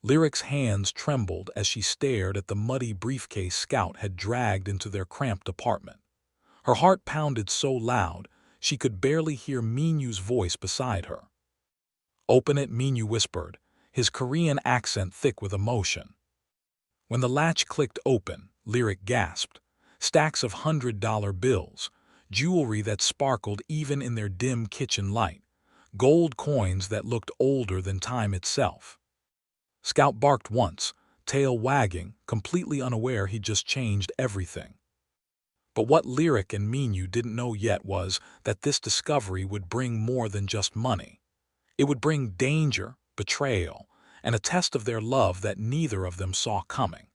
Lyric's hands trembled as she stared at the muddy briefcase Scout had dragged into their cramped apartment. Her heart pounded so loud she could barely hear Minyu's voice beside her. "Open it," Minyu whispered, his Korean accent thick with emotion. When the latch clicked open, Lyric gasped. Stacks of $100 bills, jewelry that sparkled even in their dim kitchen light, gold coins that looked older than time itself. Scout barked once, tail wagging, completely unaware he'd just changed everything. But what Lyric and Minyu didn't know yet was that this discovery would bring more than just money. It would bring danger, betrayal, and a test of their love that neither of them saw coming.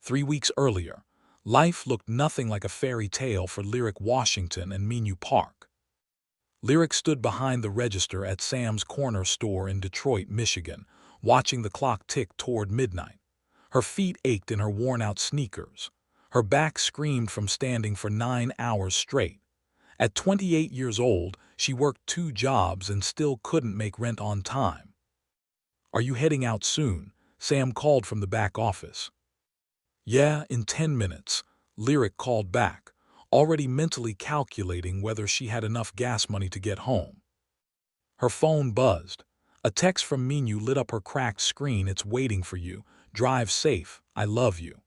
3 weeks earlier, life looked nothing like a fairy tale for Lyric Washington and Minyu Park. Lyric stood behind the register at Sam's Corner store in Detroit, Michigan, watching the clock tick toward midnight. Her feet ached in her worn-out sneakers. Her back screamed from standing for 9 hours straight. At 28 years old, she worked 2 jobs and still couldn't make rent on time. "Are you heading out soon?" Sam called from the back office. "Yeah, in 10 minutes, Lyric called back, already mentally calculating whether she had enough gas money to get home. Her phone buzzed. A text from Minyu lit up her cracked screen. "It's waiting for you. Drive safe. I love you."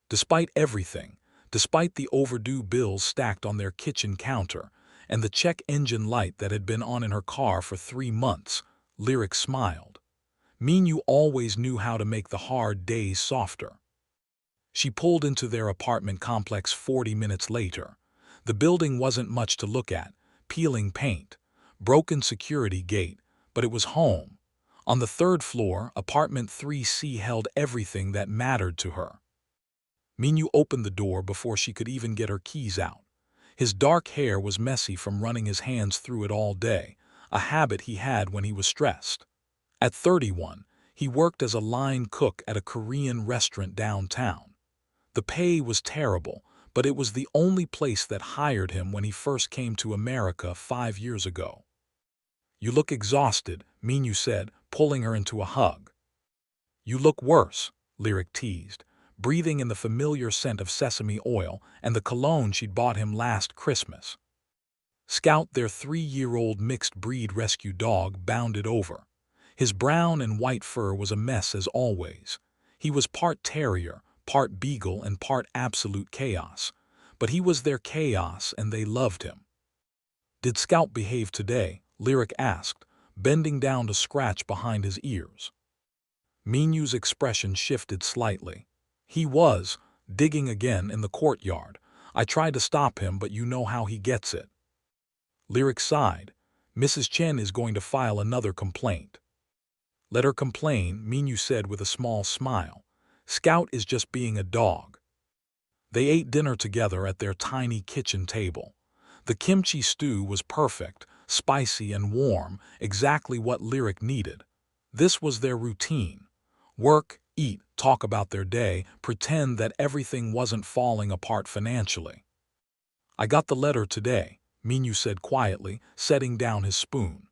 Despite everything, despite the overdue bills stacked on their kitchen counter and the check engine light that had been on in her car for 3 months, Lyric smiled. Minyu always knew how to make the hard days softer. She pulled into their apartment complex 40 minutes later. The building wasn't much to look at, peeling paint, broken security gate, but it was home. On the 3rd floor, apartment 3C held everything that mattered to her. Minyu opened the door before she could even get her keys out. His dark hair was messy from running his hands through it all day, a habit he had when he was stressed. At 31, he worked as a line cook at a Korean restaurant downtown. The pay was terrible, but it was the only place that hired him when he first came to America 5 years ago. "You look exhausted," Minyu said, pulling her into a hug. "You look worse," Lyric teased, breathing in the familiar scent of sesame oil and the cologne she'd bought him last Christmas. Scout, their 3-year-old mixed-breed rescue dog, bounded over. His brown and white fur was a mess as always. He was part terrier, part beagle, and part absolute chaos. But he was their chaos, and they loved him. "Did Scout behave today?" Lyric asked, bending down to scratch behind his ears. Minyu's expression shifted slightly. "He was, digging again in the courtyard. I tried to stop him, but you know how he gets it." Lyric sighed. "Mrs. Chen is going to file another complaint." "Let her complain," Minyu said with a small smile. "Scout is just being a dog." They ate dinner together at their tiny kitchen table. The kimchi stew was perfect, spicy and warm, exactly what Lyric needed. This was their routine. Work, eat, talk about their day, pretend that everything wasn't falling apart financially. "I got the letter today," Minyu said quietly, setting down his spoon.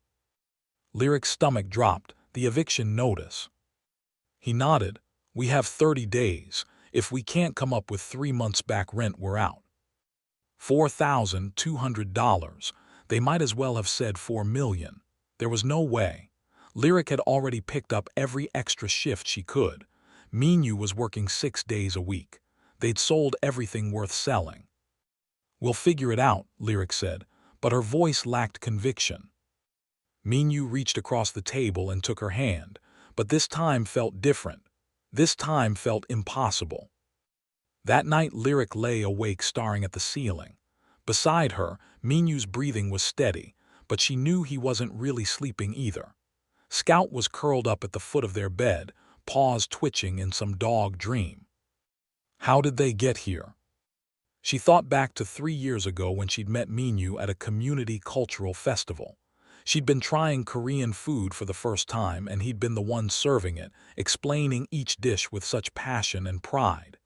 Lyric's stomach dropped. "The eviction notice." He nodded. "We have 30 days. If we can't come up with 3 months back rent, we're out." $4,200. They might as well have said 4 million. There was no way. Lyric had already picked up every extra shift she could. Minyu was working 6 days a week. They'd sold everything worth selling. "We'll figure it out," Lyric said, but her voice lacked conviction. Minyu reached across the table and took her hand, but this time felt different. This time felt impossible. That night, Lyric lay awake staring at the ceiling. Beside her, Minyu's breathing was steady, but she knew he wasn't really sleeping either. Scout was curled up at the foot of their bed, paws twitching in some dog dream. How did they get here? She thought back to 3 years ago when she'd met Minyu at a community cultural festival. She'd been trying Korean food for the first time, and he'd been the one serving it, explaining each dish with such passion and pride.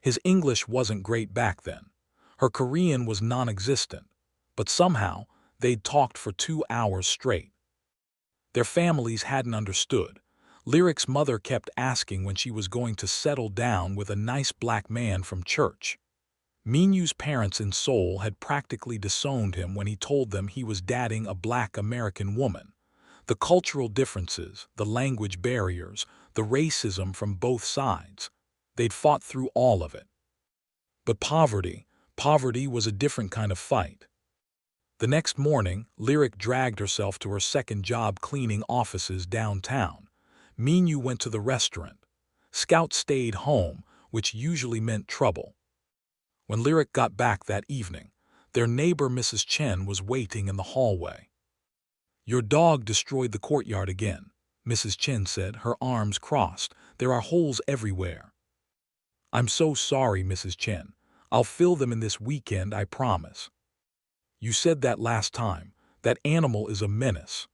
His English wasn't great back then. Her Korean was non-existent, but somehow they'd talked for 2 hours straight. Their families hadn't understood. Lyric's mother kept asking when she was going to settle down with a nice black man from church. Minyu's parents in Seoul had practically disowned him when he told them he was dating a black American woman. The cultural differences, the language barriers, the racism from both sides. They'd fought through all of it. But poverty was a different kind of fight. The next morning, Lyric dragged herself to her second job cleaning offices downtown. Minyu went to the restaurant. Scout stayed home, which usually meant trouble. When Lyric got back that evening, their neighbor Mrs. Chen was waiting in the hallway. "Your dog destroyed the courtyard again," Mrs. Chen said, her arms crossed. "There are holes everywhere." "I'm so sorry, Mrs. Chen. I'll fill them in this weekend, I promise." "You said that last time. That animal is a menace."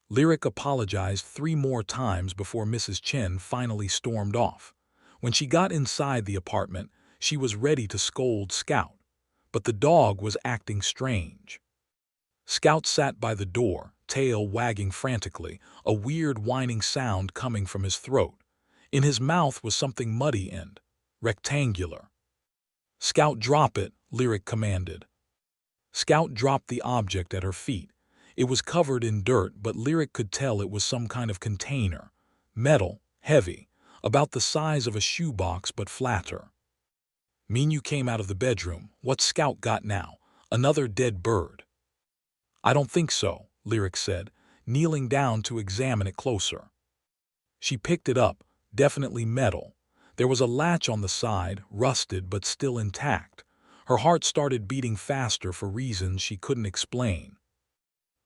Lyric apologized 3 more times before Mrs. Chen finally stormed off. When she got inside the apartment, she was ready to scold Scout, but the dog was acting strange. Scout sat by the door, tail wagging frantically, a weird whining sound coming from his throat. In his mouth was something muddy and rectangular. "Scout, drop it," Lyric commanded. Scout dropped the object at her feet. It was covered in dirt, but Lyric could tell it was some kind of container. Metal, heavy, about the size of a shoebox but flatter. Minyu came out of the bedroom. "What's Scout got now? Another dead bird?" "I don't think so," Lyric said, kneeling down to examine it closer. She picked it up, definitely metal. There was a latch on the side, rusted but still intact. Her heart started beating faster for reasons she couldn't explain.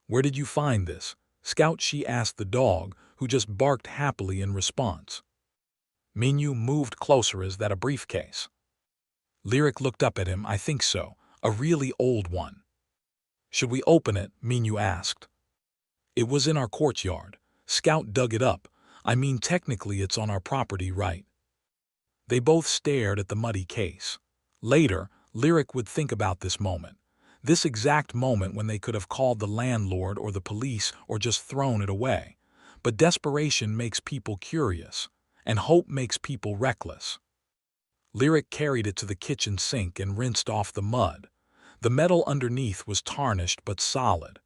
"Where did you find this, Scout?" she asked the dog, who just barked happily in response. Minyu moved closer. "Is that a briefcase?" Lyric looked up at him. "I think so. A really old one." "Should we open it?" Minyu asked. "It was in our courtyard. Scout dug it up. I mean, technically it's on our property, right?" They both stared at the muddy case. Later, Lyric would think about this moment. This exact moment when they could have called the landlord or the police or just thrown it away. But desperation makes people curious, and hope makes people reckless. Lyric carried it to the kitchen sink and rinsed off the mud. The metal underneath was tarnished but solid.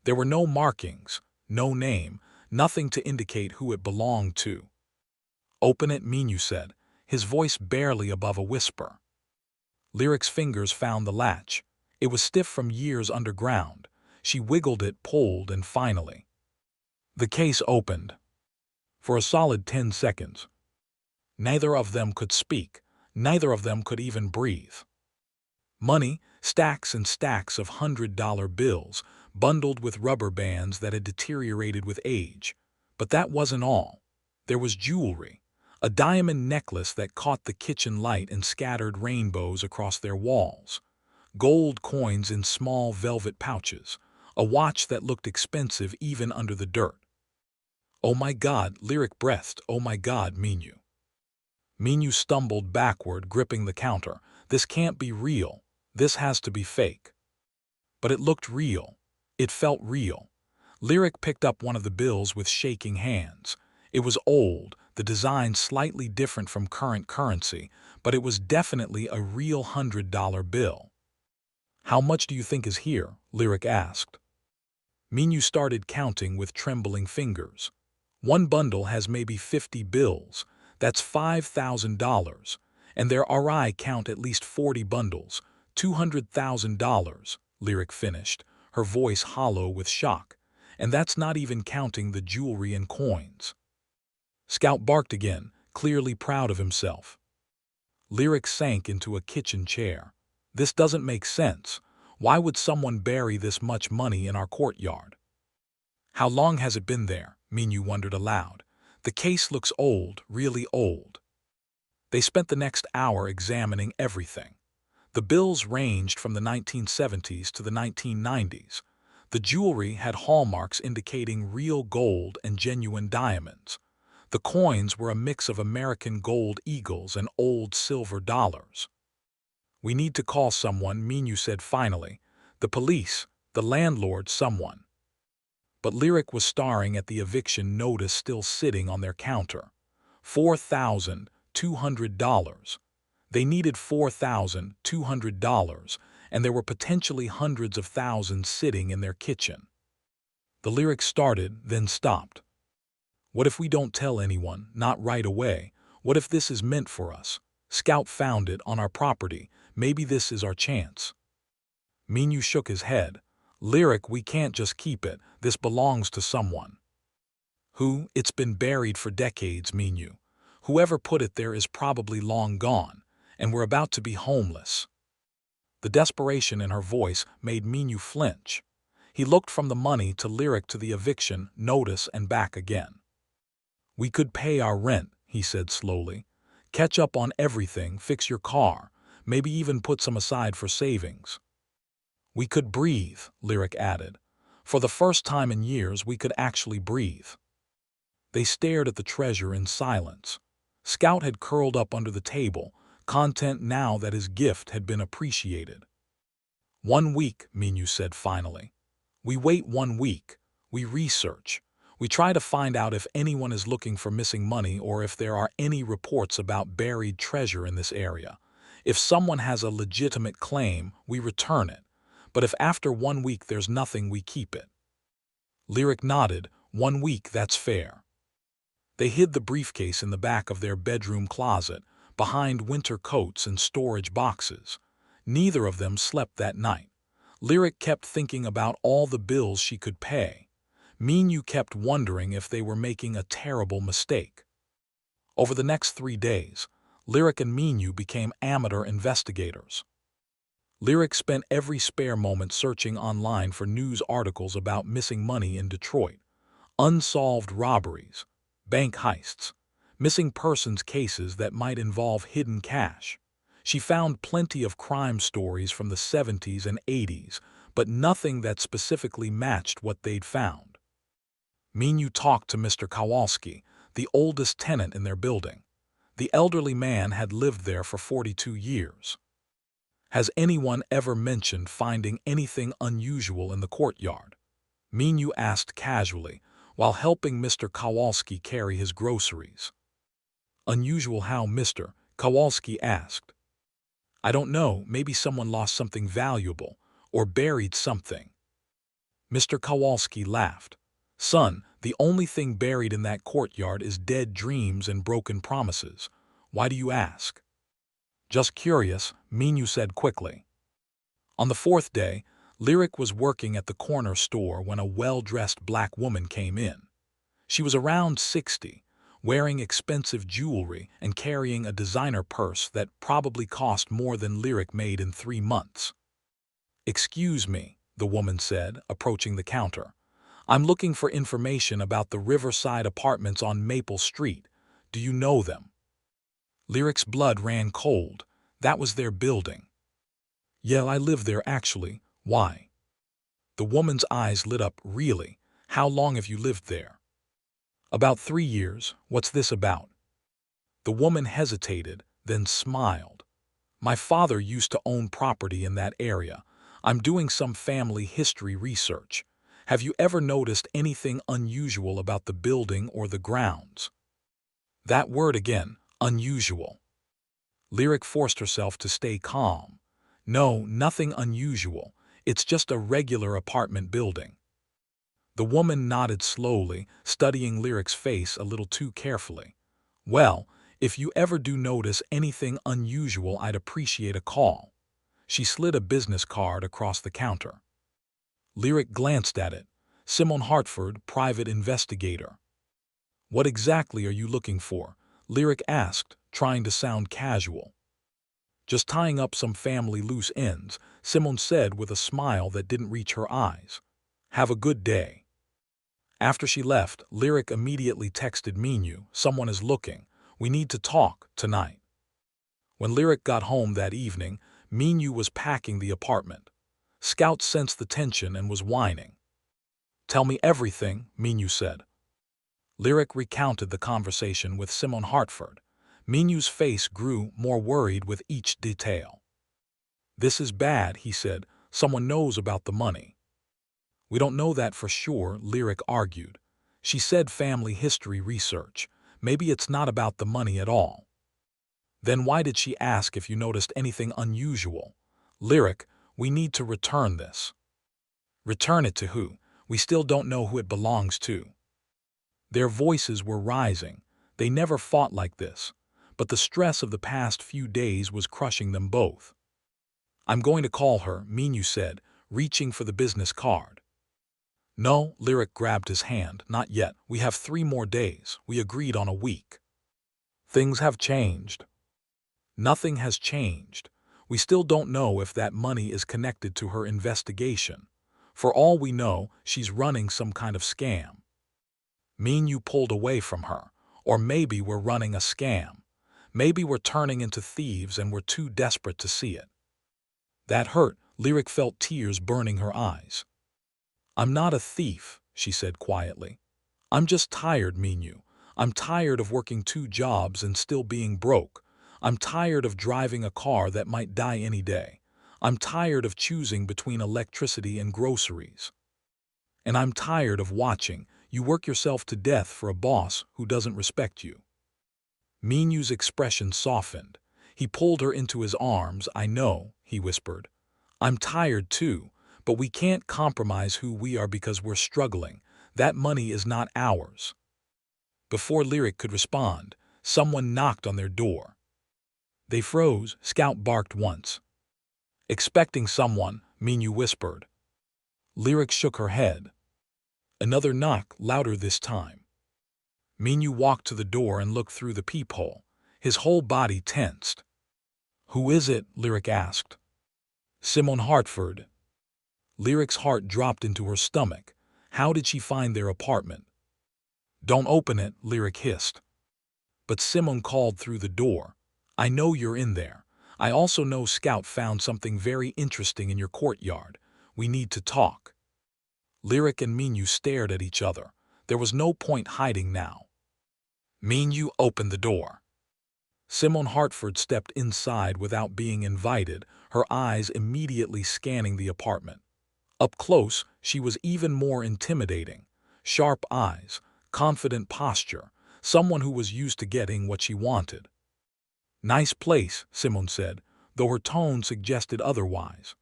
There were no markings, no name, nothing to indicate who it belonged to. "Open it," Minyu said, his voice barely above a whisper. Lyric's fingers found the latch. It was stiff from years underground. She wiggled it, pulled, and finally, the case opened. For a solid 10 seconds. Neither of them could speak. Neither of them could even breathe. Money, stacks and stacks of $100 bills, bundled with rubber bands that had deteriorated with age. But that wasn't all. There was jewelry. A diamond necklace that caught the kitchen light and scattered rainbows across their walls. Gold coins in small velvet pouches. A watch that looked expensive even under the dirt. "Oh my God," Lyric breathed. "Oh my God, Minyu." Minyu stumbled backward, gripping the counter. "This can't be real. This has to be fake." But it looked real. It felt real. Lyric picked up one of the bills with shaking hands. It was old, the design slightly different from current currency, but it was definitely a real $100 bill. "How much do you think is here?" Lyric asked. Minyu started counting with trembling fingers. "One bundle has maybe 50 bills. That's $5,000. And there are I count at least 40 bundles. $200,000, Lyric finished, her voice hollow with shock. And that's not even counting the jewelry and coins." Scout barked again, clearly proud of himself. Lyric sank into a kitchen chair. "This doesn't make sense. Why would someone bury this much money in our courtyard?" "How long has it been there?" Minyu wondered aloud. "The case looks old, really old." They spent the next hour examining everything. The bills ranged from the 1970s to the 1990s. The jewelry had hallmarks indicating real gold and genuine diamonds. The coins were a mix of American gold eagles and old silver dollars. "We need to call someone," Minyu said finally. "The police, the landlord, someone." but Lyric was staring at the eviction notice still sitting on their counter. $4,200. They needed $4,200, and there were potentially hundreds of thousands sitting in their kitchen. The Lyric started, then stopped. What if we don't tell anyone, not right away? What if this is meant for us? Scout found it on our property. Maybe this is our chance. Minyu shook his head. Lyric, we can't just keep it. This belongs to someone. Who? It's been buried for decades, Minyu. Whoever put it there is probably long gone, and we're about to be homeless. The desperation in her voice made Minyu flinch. He looked from the money to Lyric to the eviction notice and back again. We could pay our rent, he said slowly. Catch up on everything, fix your car, maybe even put some aside for savings. We could breathe, Lyric added. For the first time in years, we could actually breathe. They stared at the treasure in silence. Scout had curled up under the table, content now that his gift had been appreciated. 1 week, Minyu said finally. We wait 1 week. We research. We try to find out if anyone is looking for missing money or if there are any reports about buried treasure in this area. If someone has a legitimate claim, we return it. But if after 1 week there's nothing, we keep it. Lyric nodded. 1 week, that's fair. They hid the briefcase in the back of their bedroom closet, behind winter coats and storage boxes. Neither of them slept that night. Lyric kept thinking about all the bills she could pay. Minyu kept wondering if they were making a terrible mistake. Over the next 3 days, Lyric and Minyu became amateur investigators. Lyric spent every spare moment searching online for news articles about missing money in Detroit, unsolved robberies, bank heists, missing persons cases that might involve hidden cash. She found plenty of crime stories from the 70s and 80s, but nothing that specifically matched what they'd found. Minyu talked to Mr. Kowalski, the oldest tenant in their building. The elderly man had lived there for 42 years. Has anyone ever mentioned finding anything unusual in the courtyard? Minyu asked casually, while helping Mr. Kowalski carry his groceries. Unusual how, Mr. Kowalski asked. I don't know, maybe someone lost something valuable, or buried something. Mr. Kowalski laughed. Son, the only thing buried in that courtyard is dead dreams and broken promises. Why do you ask? Just curious, Minyu said quickly. On the 4th day, Lyric was working at the corner store when a well-dressed black woman came in. She was around 60, wearing expensive jewelry and carrying a designer purse that probably cost more than Lyric made in 3 months. Excuse me, the woman said, approaching the counter. I'm looking for information about the Riverside Apartments on Maple Street. Do you know them? Lyric's blood ran cold. That was their building. Yeah, I live there actually. Why? The woman's eyes lit up. Really? How long have you lived there? About 3 years. What's this about? The woman hesitated, then smiled. My father used to own property in that area. I'm doing some family history research. Have you ever noticed anything unusual about the building or the grounds? That word again, unusual. Lyric forced herself to stay calm. No, nothing unusual. It's just a regular apartment building. The woman nodded slowly, studying Lyric's face a little too carefully. Well, if you ever do notice anything unusual, I'd appreciate a call. She slid a business card across the counter. Lyric glanced at it. Simone Hartford, private investigator. What exactly are you looking for? Lyric asked, trying to sound casual. Just tying up some family loose ends, Simone said with a smile that didn't reach her eyes. Have a good day. After she left, Lyric immediately texted Minyu, someone is looking. We need to talk tonight. When Lyric got home that evening, Minyu was packing the apartment. Scout sensed the tension and was whining. Tell me everything, Minyu said. Lyric recounted the conversation with Simone Hartford. Minyu's face grew more worried with each detail. This is bad, he said. Someone knows about the money. We don't know that for sure, Lyric argued. She said family history research. Maybe it's not about the money at all. Then why did she ask if you noticed anything unusual? Lyric, we need to return this. Return it to who? We still don't know who it belongs to. Their voices were rising. They never fought like this. But the stress of the past few days was crushing them both. I'm going to call her, Minyu said, reaching for the business card. No, Lyric grabbed his hand, not yet. We have 3 more days. We agreed on a week. Things have changed. Nothing has changed. We still don't know if that money is connected to her investigation. For all we know, she's running some kind of scam. Minyu pulled away from her. Or maybe we're running a scam. Maybe we're turning into thieves and we're too desperate to see it. That hurt. Lyric felt tears burning her eyes. I'm not a thief, she said quietly. I'm just tired, Minyu. I'm tired of working 2 jobs and still being broke. I'm tired of driving a car that might die any day. I'm tired of choosing between electricity and groceries. And I'm tired of watching you work yourself to death for a boss who doesn't respect you. Minyu's expression softened. He pulled her into his arms. I know, he whispered. I'm tired too, but we can't compromise who we are because we're struggling. That money is not ours. Before Lyric could respond, someone knocked on their door. They froze. Scout barked once. Expecting someone, Minyu whispered. Lyric shook her head. Another knock, louder this time. Minyu walked to the door and looked through the peephole. His whole body tensed. Who is it? Lyric asked. Simone Hartford. Lyric's heart dropped into her stomach. How did she find their apartment? Don't open it, Lyric hissed. But Simone called through the door. I know you're in there. I also know Scout found something very interesting in your courtyard. We need to talk. Lyric and Minyu stared at each other. There was no point hiding now. Minyu opened the door. Simone Hartford stepped inside without being invited, her eyes immediately scanning the apartment. Up close, she was even more intimidating. Sharp eyes, confident posture, someone who was used to getting what she wanted. Nice place, Simone said, though her tone suggested otherwise.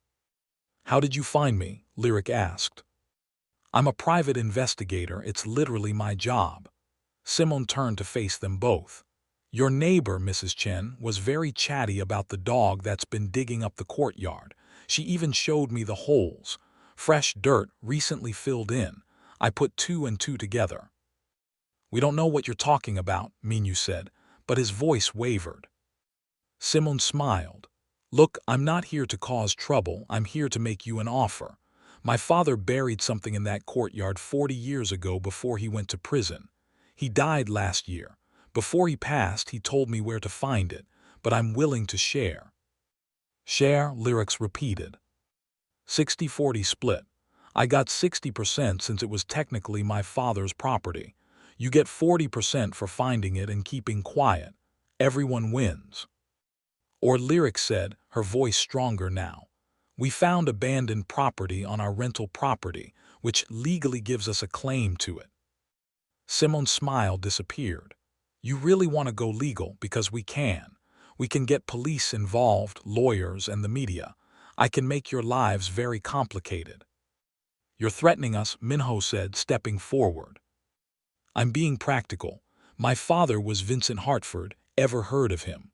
How did you find me? Lyric asked. I'm a private investigator. It's literally my job. Simone turned to face them both. Your neighbor, Mrs. Chen, was very chatty about the dog that's been digging up the courtyard. She even showed me the holes. Fresh dirt recently filled in. I put 2 and 2 together. We don't know what you're talking about, Minyu said, but his voice wavered. Simone smiled. Look, I'm not here to cause trouble. I'm here to make you an offer. My father buried something in that courtyard 40 years ago before he went to prison. He died last year. Before he passed, he told me where to find it, but I'm willing to share. Share, Lyrics repeated. 60-40 split. I got 60% since it was technically my father's property. You get 40% for finding it and keeping quiet. Everyone wins. Or Lyric said, her voice stronger now. We found abandoned property on our rental property, which legally gives us a claim to it. Simone's smile disappeared. You really want to go legal because we can. We can get police involved, lawyers, and the media. I can make your lives very complicated. You're threatening us, Minho said, stepping forward. I'm being practical. My father was Vincent Hartford. Ever heard of him?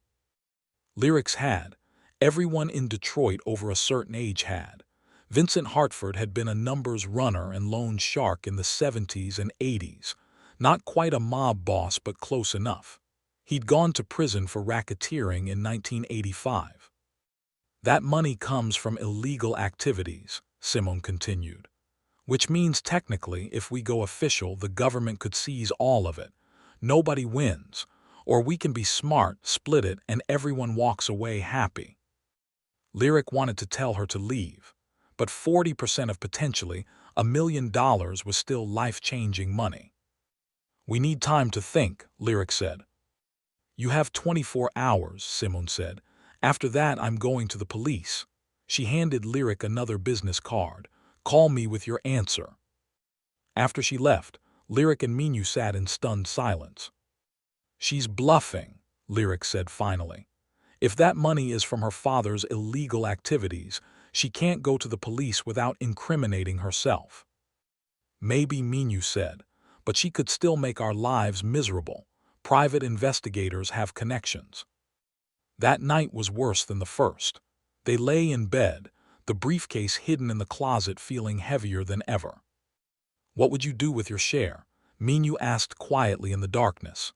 Lyrics had. Everyone in Detroit over a certain age had. Vincent Hartford had been a numbers runner and loan shark in the 70s and 80s. Not quite a mob boss, but close enough. He'd gone to prison for racketeering in 1985. That money comes from illegal activities, Simone continued. Which means technically, if we go official, the government could seize all of it. Nobody wins. Or we can be smart, split it, and everyone walks away happy. Lyric wanted to tell her to leave. But 40% of potentially $1 million was still life-changing money. We need time to think, Lyric said. You have 24 hours, Simone said. After that, I'm going to the police. She handed Lyric another business card. Call me with your answer." After she left, Lyric and Minyu sat in stunned silence. "She's bluffing," Lyric said finally. "If that money is from her father's illegal activities, she can't go to the police without incriminating herself." "Maybe," Minyu said, "but she could still make our lives miserable. Private investigators have connections." That night was worse than the first. They lay in bed, the briefcase hidden in the closet, feeling heavier than ever. "What would you do with your share?" Minyu asked quietly in the darkness.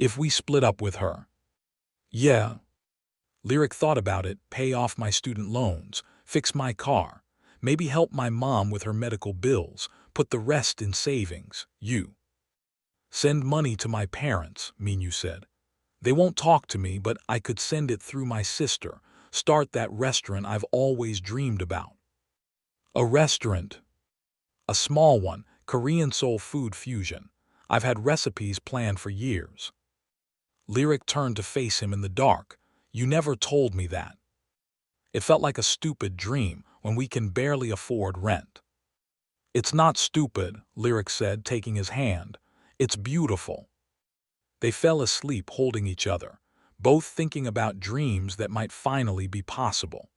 "If we split up with her?" "Yeah." Lyric thought about it. "Pay off my student loans, fix my car, maybe help my mom with her medical bills, put the rest in savings." "You send money to my parents," Minyu said. "They won't talk to me, but I could send it through my sister, start that restaurant I've always dreamed about." "A restaurant?" "A small one, Korean soul food fusion. I've had recipes planned for years." Lyric turned to face him in the dark. "You never told me that." "It felt like a stupid dream when we can barely afford rent." "It's not stupid," Lyric said, taking his hand. "It's beautiful." They fell asleep holding each other, both thinking about dreams that might finally be possible.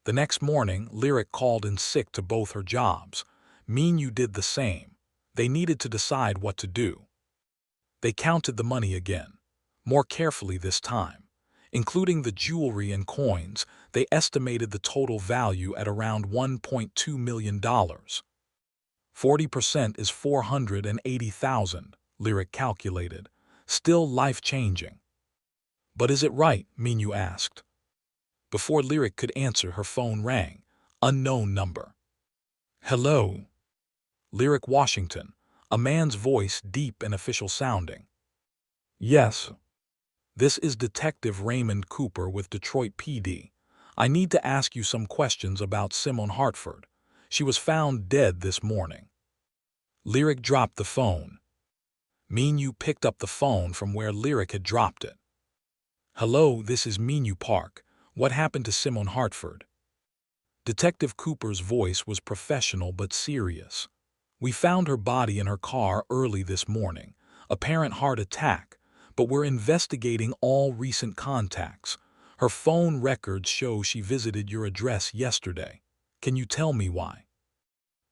The next morning, Lyric called in sick to both her jobs. Minyu did the same. They needed to decide what to do. They counted the money again, more carefully this time. Including the jewelry and coins, they estimated the total value at around $1.2 million. 40% is $480,000, Lyric calculated. Still life-changing. "But is it right?" Minyu asked. Before Lyric could answer, her phone rang. Unknown number. "Hello?" Lyric Washington, a man's voice deep and official sounding. "Yes." "This is Detective Raymond Cooper with Detroit PD. I need to ask you some questions about Simone Hartford. She was found dead this morning." Lyric dropped the phone. Minyu picked up the phone from where Lyric had dropped it. "Hello, this is Minyu Park. What happened to Simone Hartford?" Detective Cooper's voice was professional but serious. "We found her body in her car early this morning. Apparent heart attack, but we're investigating all recent contacts. Her phone records show she visited your address yesterday. Can you tell me why?"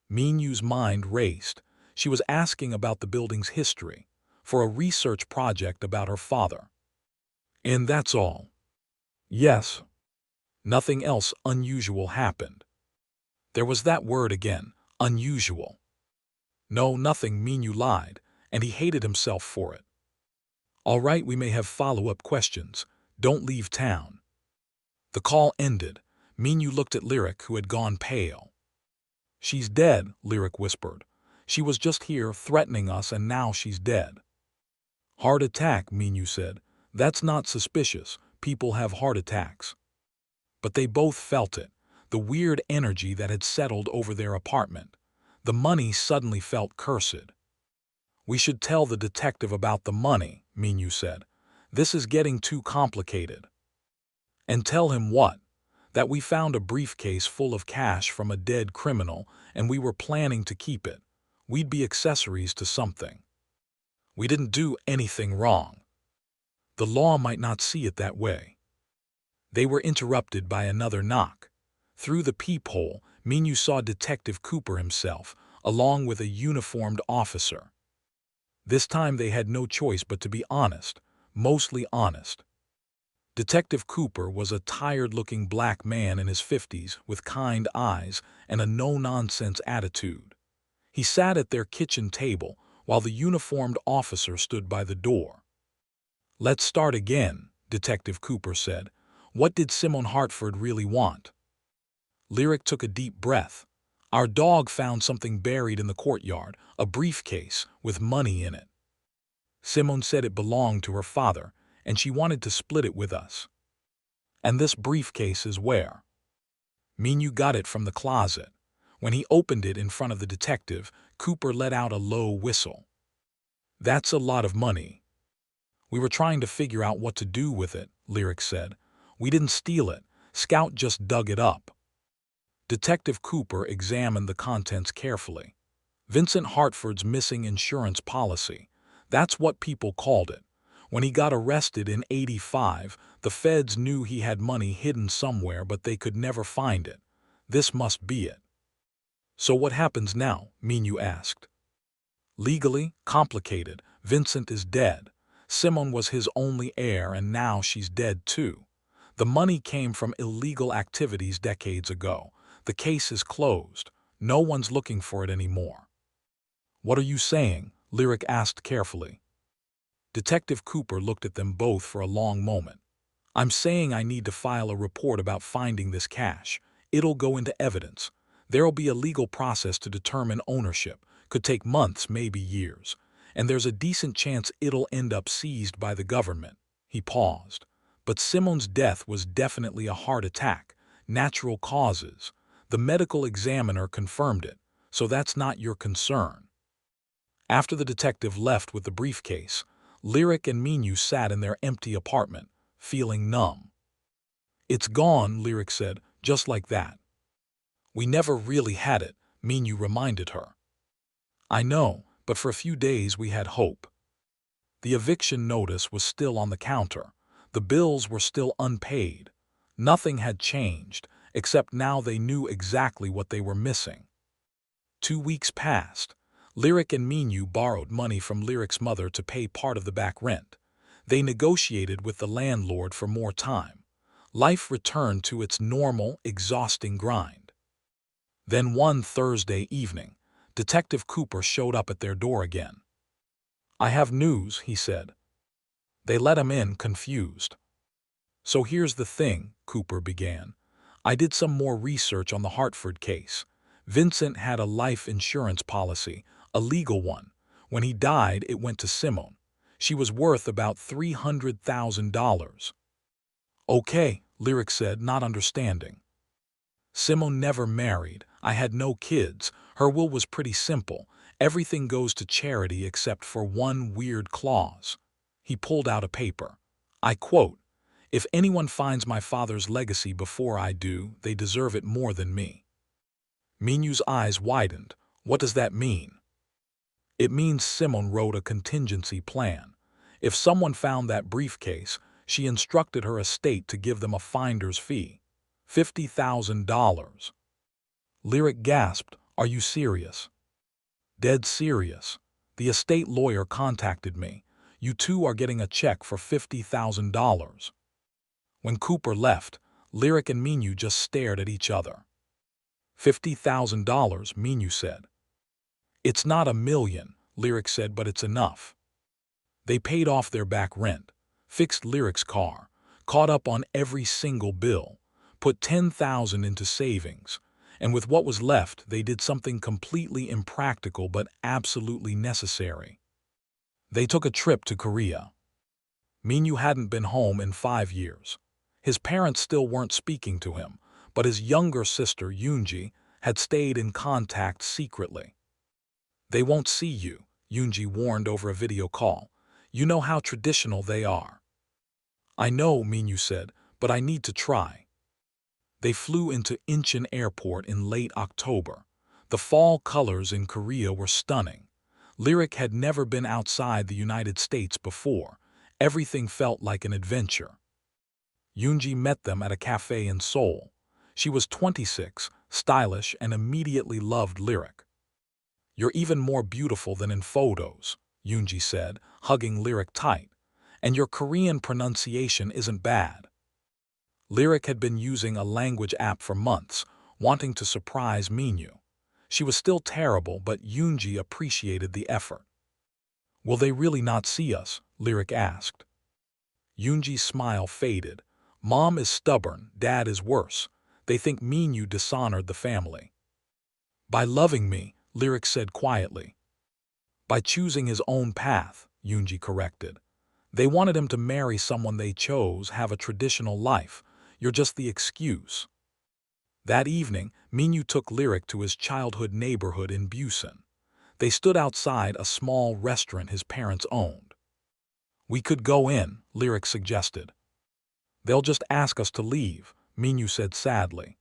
Minyu's mind raced. She was asking about the building's history, for a research project about her father. "And that's all?" "Yes." Nothing else unusual happened. There was that word again, unusual. "No, nothing," Minyu lied, and he hated himself for it. "All right, we may have follow-up questions. Don't leave town." The call ended. Minyu looked at Lyric, who had gone pale. "She's dead," Lyric whispered. "She was just here threatening us, and now she's dead." "Heart attack," Minyu said. "That's not suspicious. People have heart attacks." But they both felt it, the weird energy that had settled over their apartment. The money suddenly felt cursed. "We should tell the detective about the money," Minyu said. "This is getting too complicated." "And tell him what?" "That we found a briefcase full of cash from a dead criminal, and we were planning to keep it. We'd be accessories to something. We didn't do anything wrong." "The law might not see it that way." They were interrupted by another knock. Through the peephole, Minyu saw Detective Cooper himself, along with a uniformed officer. This time they had no choice but to be honest, mostly honest. Detective Cooper was a tired-looking black man in his 50s with kind eyes and a no-nonsense attitude. He sat at their kitchen table while the uniformed officer stood by the door. "Let's start again," Detective Cooper said. "What did Simone Hartford really want?" Lyric took a deep breath. "Our dog found something buried in the courtyard, a briefcase with money in it. Simone said it belonged to her father, and she wanted to split it with us." "And this briefcase is where?" "Minyu got it from the closet." When he opened it in front of the detective, Cooper let out a low whistle. "That's a lot of money." "We were trying to figure out what to do with it," Lyric said. "We didn't steal it. Scout just dug it up." Detective Cooper examined the contents carefully. Vincent Hartford's missing insurance policy. That's what people called it. When he got arrested in '85, the feds knew he had money hidden somewhere, but they could never find it. This must be it. So what happens now? Minyu asked. Legally, complicated. Vincent is dead. Simone was his only heir, and now she's dead too. The money came from illegal activities decades ago. The case is closed. No one's looking for it anymore. What are you saying? Lyric asked carefully. Detective Cooper looked at them both for a long moment. I'm saying I need to file a report about finding this cash. It'll go into evidence. There'll be a legal process to determine ownership. Could take months, maybe years. And there's a decent chance it'll end up seized by the government. He paused. But Simone's death was definitely a heart attack. Natural causes. The medical examiner confirmed it. So that's not your concern. After the detective left with the briefcase, Lyric and Minyu sat in their empty apartment, feeling numb. It's gone, Lyric said, just like that. We never really had it, Minyu reminded her. I know, but for a few days we had hope. The eviction notice was still on the counter. The bills were still unpaid. Nothing had changed, except now they knew exactly what they were missing. 2 weeks passed. Lyric and Minyu borrowed money from Lyric's mother to pay part of the back rent. They negotiated with the landlord for more time. Life returned to its normal, exhausting grind. Then one Thursday evening, Detective Cooper showed up at their door again. I have news, he said. They let him in, confused. So here's the thing, Cooper began. I did some more research on the Hartford case. Vincent had a life insurance policy, a legal one. When he died, it went to Simone. She was worth about $300,000. Okay, Lyric said, not understanding. Simone never married. I had no kids. Her will was pretty simple. Everything goes to charity except for one weird clause. He pulled out a paper. I quote, "If anyone finds my father's legacy before I do, they deserve it more than me." Minyu's eyes widened. What does that mean? It means Simone wrote a contingency plan. If someone found that briefcase, she instructed her estate to give them a finder's fee. $50,000. Lyric gasped, "Are you serious?" "Dead serious. The estate lawyer contacted me. You two are getting a check for $50,000. When Cooper left, Lyric and Minyu just stared at each other. $50,000, Minyu said. It's not $1 million, Lyric said, but it's enough. They paid off their back rent, fixed Lyric's car, caught up on every single bill, put $10,000 into savings, and with what was left, they did something completely impractical but absolutely necessary. They took a trip to Korea. Minyu hadn't been home in 5 years. His parents still weren't speaking to him, but his younger sister, Yoonji, had stayed in contact secretly. They won't see you, Yoonji warned over a video call. You know how traditional they are. I know, Minyu said, but I need to try. They flew into Incheon Airport in late October. The fall colors in Korea were stunning. Lyric had never been outside the United States before. Everything felt like an adventure. Yoonji met them at a cafe in Seoul. She was 26, stylish, and immediately loved Lyric. You're even more beautiful than in photos, Yoonji said, hugging Lyric tight. And your Korean pronunciation isn't bad. Lyric had been using a language app for months, wanting to surprise Minyu. She was still terrible, but Yoonji appreciated the effort. Will they really not see us? Lyric asked. Yoonji's smile faded. Mom is stubborn, Dad is worse. They think Minyu dishonored the family. By loving me, Lyric said quietly. By choosing his own path, Yoonji corrected. They wanted him to marry someone they chose, have a traditional life. You're just the excuse. That evening, Minyu took Lyric to his childhood neighborhood in Busan. They stood outside a small restaurant his parents owned. We could go in, Lyric suggested. They'll just ask us to leave, Minyu said sadly.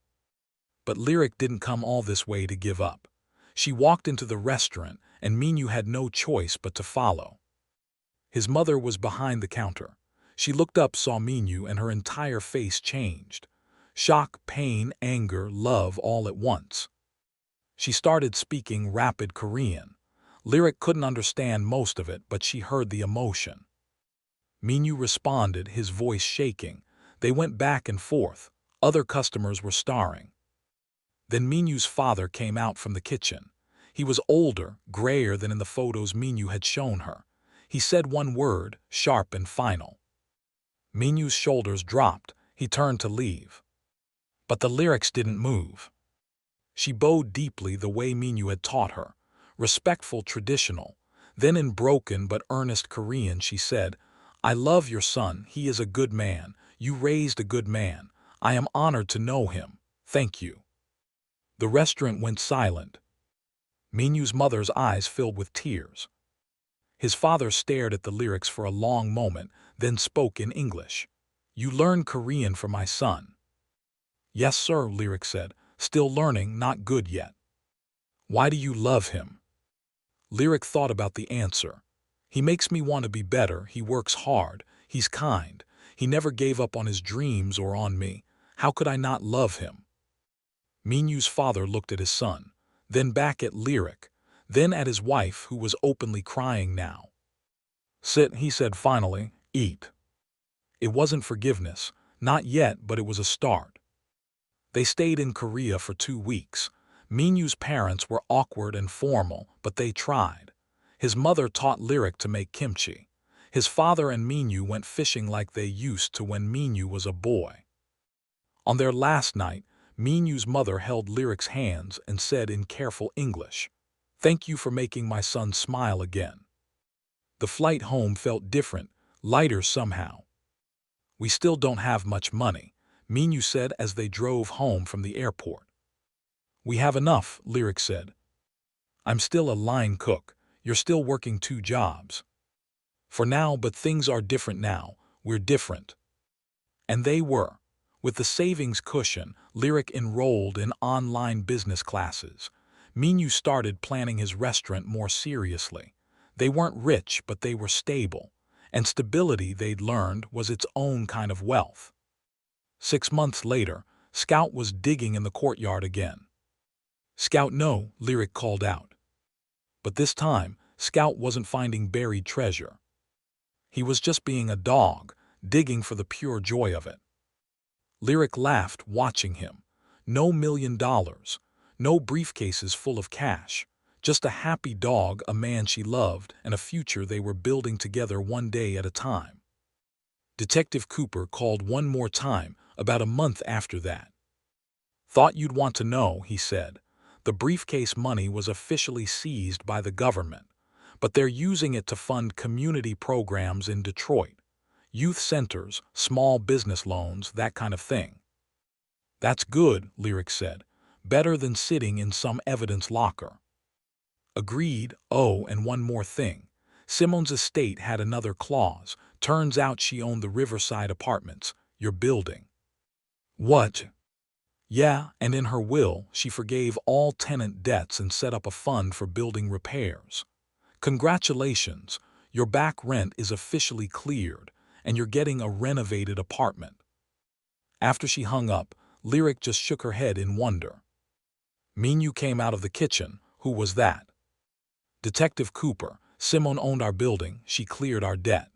But Lyric didn't come all this way to give up. She walked into the restaurant, and Minyu had no choice but to follow. His mother was behind the counter. She looked up, saw Minyu, and her entire face changed. Shock, pain, anger, love all at once. She started speaking rapid Korean. Lyric couldn't understand most of it, but she heard the emotion. Minyu responded, his voice shaking. They went back and forth. Other customers were staring. Then Minyu's father came out from the kitchen. He was older, grayer than in the photos Minyu had shown her. He said one word, sharp and final. Minyu's shoulders dropped. He turned to leave. But the Lyrics didn't move. She bowed deeply the way Minyu had taught her, respectful, traditional. Then in broken but earnest Korean she said, "I love your son. He is a good man. You raised a good man. I am honored to know him. Thank you." The restaurant went silent. Minyu's mother's eyes filled with tears. His father stared at the Lyrics for a long moment, then spoke in English. "You learned Korean for my son?" "Yes, sir," Lyric said. "Still learning, not good yet." "Why do you love him?" Lyric thought about the answer. "He makes me want to be better. He works hard. He's kind. He never gave up on his dreams or on me. How could I not love him?" Minyu's father looked at his son, then back at Lyric, then at his wife, who was openly crying now. "Sit," he said finally. "Eat." It wasn't forgiveness. Not yet, but it was a start. They stayed in Korea for 2 weeks. Minyu's parents were awkward and formal, but they tried. His mother taught Lyric to make kimchi. His father and Minyu went fishing like they used to when Minyu was a boy. On their last night, Minyu's mother held Lyric's hands and said in careful English, "Thank you for making my son smile again." The flight home felt different, lighter somehow. "We still don't have much money," Minyu said as they drove home from the airport. "We have enough," Lyric said. "I'm still a line cook. You're still working 2 jobs. For now, but things are different now. We're different." And they were. With the savings cushion, Lyric enrolled in online business classes. Minyu started planning his restaurant more seriously. They weren't rich, but they were stable. And stability, they'd learned, was its own kind of wealth. 6 months later, Scout was digging in the courtyard again. "Scout, no," Lyric called out. But this time, Scout wasn't finding buried treasure. He was just being a dog, digging for the pure joy of it. Lyric laughed, watching him. No $1,000,000, no briefcases full of cash. Just a happy dog, a man she loved, and a future they were building together one day at a time. Detective Cooper called one more time, about a month after that. "Thought you'd want to know," he said. "The briefcase money was officially seized by the government, but they're using it to fund community programs in Detroit. Youth centers, small business loans, that kind of thing." "That's good," Lyric said. "Better than sitting in some evidence locker." "Agreed. Oh, and one more thing. Simone's estate had another clause. Turns out she owned the Riverside Apartments, your building." "What?" "Yeah, and in her will, she forgave all tenant debts and set up a fund for building repairs. Congratulations, your back rent is officially cleared, and you're getting a renovated apartment." After she hung up, Lyric just shook her head in wonder. Minyu came out of the kitchen. "Who was that?" "Detective Cooper. Simone owned our building. She cleared our debt."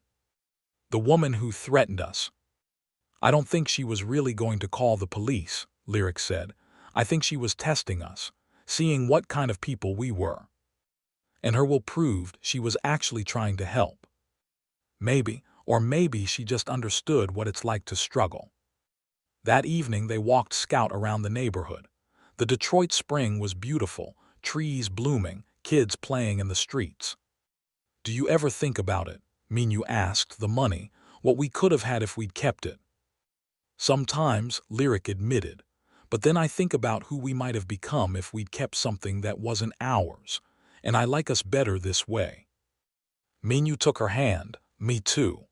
"The woman who threatened us." "I don't think she was really going to call the police," Lyric said. "I think she was testing us, seeing what kind of people we were. And her will proved she was actually trying to help. Maybe, or maybe she just understood what it's like to struggle." That evening they walked Scout around the neighborhood. The Detroit spring was beautiful, trees blooming, kids playing in the streets. "Do you ever think about it?" Minyu asked. "The money, what we could have had if we'd kept it." "Sometimes," Lyric admitted. "But then I think about who we might have become if we'd kept something that wasn't ours, and I like us better this way." Minyu took her hand. "Me too."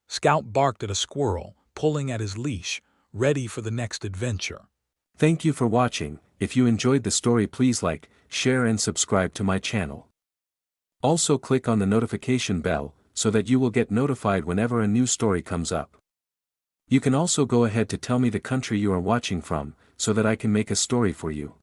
Scout barked at a squirrel, pulling at his leash, ready for the next adventure. Thank you for watching. If you enjoyed the story, please like, share and subscribe to my channel. Also click on the notification bell, so that you will get notified whenever a new story comes up. You can also go ahead to tell me the country you are watching from, so that I can make a story for you.